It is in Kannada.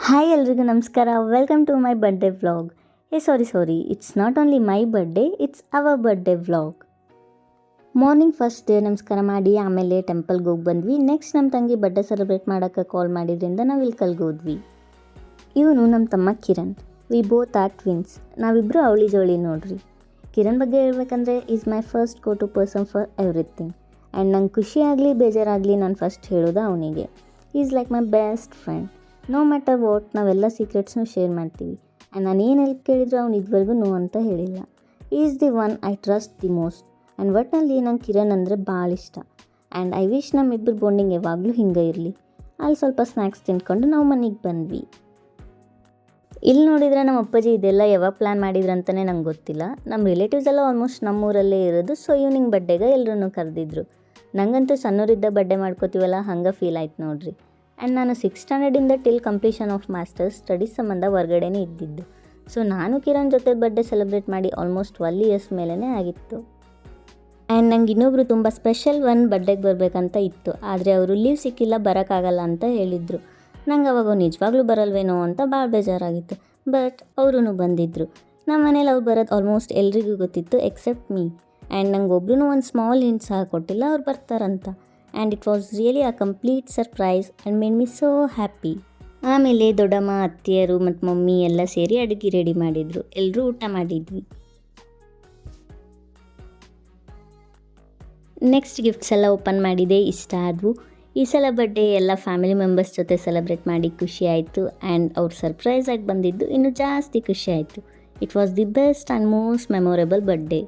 ಹಾಯ್ ಎಲ್ರಿಗೂ ನಮಸ್ಕಾರ. Welcome to my birthday vlog. Sorry, it's not only my birthday, it's our birthday vlog. Morning first ದೇವ್ರ ನಮಸ್ಕಾರ ಮಾಡಿ ಆಮೇಲೆ ಟೆಂಪಲ್ಗೆ ಹೋಗಿ ಬಂದ್ವಿ. ನೆಕ್ಸ್ಟ್ ನಮ್ಮ ತಂಗಿ ಬರ್ಡೇ ಸೆಲೆಬ್ರೇಟ್ ಮಾಡೋಕ್ಕೆ ಕಾಲ್ ಮಾಡಿದ್ರಿಂದ ನಾವು ಇಲ್ಕಲ್ಗೆ ಹೋದ್ವಿ. ಇವನು ನಮ್ಮ ತಮ್ಮ Kiran. We both are twins. ನಾವಿಬ್ಬರು ಅವಳಿ ಜೋಳಿ ನೋಡ್ರಿ. ಕಿರಣ್ ಬಗ್ಗೆ ಹೇಳ್ಬೇಕಂದ್ರೆ is my first go to person for everything. And ನಂಗೆ ಖುಷಿ ಆಗಲಿ ಬೇಜಾರಾಗಲಿ ನಾನು ಫಸ್ಟ್ ಹೇಳೋದು ಅವನಿಗೆ. Is like my best friend. No matter what ನಾವೆಲ್ಲ ಸೀಕ್ರೆಟ್ಸ್ನು ಶೇರ್ ಮಾಡ್ತೀವಿ. ಆ್ಯಂಡ್ ನಾನು ಏನು ಹೆಲ್ಪ್ ಕೇಳಿದ್ರು ಅವ್ನು ಇದುವರೆಗೂ ನೋ ಅಂತ ಹೇಳಿಲ್ಲ. Is the one I trust the most. And ಒಟ್ಟಿನಲ್ಲಿ ನಂಗೆ ಕಿರಣ್ ಅಂದರೆ ಭಾಳ ಇಷ್ಟ. ಆ್ಯಂಡ್ ಐ ವಿಶ್ ನಮ್ಮಿಬ್ಬರು ಬಾಂಡಿಂಗ್ ಯಾವಾಗಲೂ ಹಿಂಗೆ ಇರಲಿ. ಅಲ್ಲಿ ಸ್ವಲ್ಪ ಸ್ನ್ಯಾಕ್ಸ್ ತಿನ್ಕೊಂಡು ನಾವು ಮನೆಗೆ ಬಂದ್ವಿ. ಇಲ್ಲಿ ನೋಡಿದರೆ ನಮ್ಮ ಅಪ್ಪಾಜಿ ಇದೆಲ್ಲ ಯಾವಾಗ ಪ್ಲ್ಯಾನ್ ಮಾಡಿದ್ರು ಅಂತಲೇ ನಂಗೆ ಗೊತ್ತಿಲ್ಲ. ನಮ್ಮ ರಿಲೇಟಿವ್ಸ್ ಎಲ್ಲ ಆಲ್ಮೋಸ್ಟ್ ನಮ್ಮೂರಲ್ಲೇ ಇರೋದು. ಸೊ ಈವ್ನಿಂಗ್ ಬರ್ಡೇಗೆ ಎಲ್ಲರೂ ಕರೆದಿದ್ರು. ನನಗಂತೂ ಸಣ್ಣವರಿದ್ದ ಬರ್ಡೇ ಮಾಡ್ಕೋತೀವಲ್ಲ ಹಂಗೆ ಫೀಲ್ ಆಯ್ತು ನೋಡ್ರಿ. ಆ್ಯಂಡ್ ನಾನು 6th ಸ್ಟ್ಯಾಂಡರ್ಡಿಂದ till completion of masters studies ಸಂಬಂಧ ಹೊರಗಡೆನೇ ಇದ್ದಿದ್ದು. ಸೊ ನಾನು ಕಿರಣ್ ಜೊತೆ ಬರ್ಡೇ ಸೆಲೆಬ್ರೇಟ್ ಮಾಡಿ ಆಲ್ಮೋಸ್ಟ್ 12 ಇಯರ್ಸ್ ಮೇಲೇ ಆಗಿತ್ತು. ಆ್ಯಂಡ್ ನಂಗೆ ಇನ್ನೊಬ್ರು ತುಂಬ ಸ್ಪೆಷಲ್ ಒನ್ ಬರ್ಡೇಗೆ ಬರಬೇಕಂತ ಇತ್ತು. ಆದರೆ ಅವರು ಲೀವ್ ಸಿಕ್ಕಿಲ್ಲ, ಬರೋಕ್ಕಾಗಲ್ಲ ಅಂತ ಹೇಳಿದರು. ನಂಗೆ ಅವಾಗ ನಿಜವಾಗ್ಲೂ ಬರಲ್ವೇನೋ ಅಂತ ಭಾಳ ಬೇಜಾರಾಗಿತ್ತು. ಬಟ್ ಅವರೂ ಬಂದಿದ್ದರು. ನಮ್ಮ ಮನೇಲಿ ಅವ್ರು ಬರೋದು ಆಲ್ಮೋಸ್ಟ್ ಎಲ್ರಿಗೂ ಗೊತ್ತಿತ್ತು ಎಕ್ಸೆಪ್ಟ್ ಮೀ. ಆ್ಯಂಡ್ ನಂಗೆ ಒಬ್ರು ಒಂದು ಸ್ಮಾಲ್ ಹಿಂಟ್ ಸಹ ಕೊಟ್ಟಿಲ್ಲ ಅವ್ರು ಬರ್ತಾರಂತ. And it was really a complete surprise and made me so happy. ಆಮೇಲೆ ದೊಡ್ಡಮ್ಮ, ಅತ್ತಿಯರು ಮತ್ತು ಮಮ್ಮಿ ಎಲ್ಲ ಸೇರಿ ಅಡುಗೆ ರೆಡಿ ಮಾಡಿದರು. ಎಲ್ಲರೂ ಊಟ ಮಾಡಿದ್ವಿ. ನೆಕ್ಸ್ಟ್ ಗಿಫ್ಟ್ಸ್ ಎಲ್ಲ ಓಪನ್ ಮಾಡಿದೆ, ಇಷ್ಟ ಆದವು. ಈ ಸಲ ಬರ್ಡೇ ಎಲ್ಲ ಫ್ಯಾಮಿಲಿ ಮೆಂಬರ್ಸ್ ಜೊತೆ ಸೆಲೆಬ್ರೇಟ್ ಮಾಡಿ ಖುಷಿ ಆಯಿತು. ಆ್ಯಂಡ್ ಅವ್ರು ಸರ್ಪ್ರೈಸಾಗಿ ಬಂದಿದ್ದು ಇನ್ನೂ ಜಾಸ್ತಿ ಖುಷಿ ಆಯಿತು. It was the best and most memorable birthday.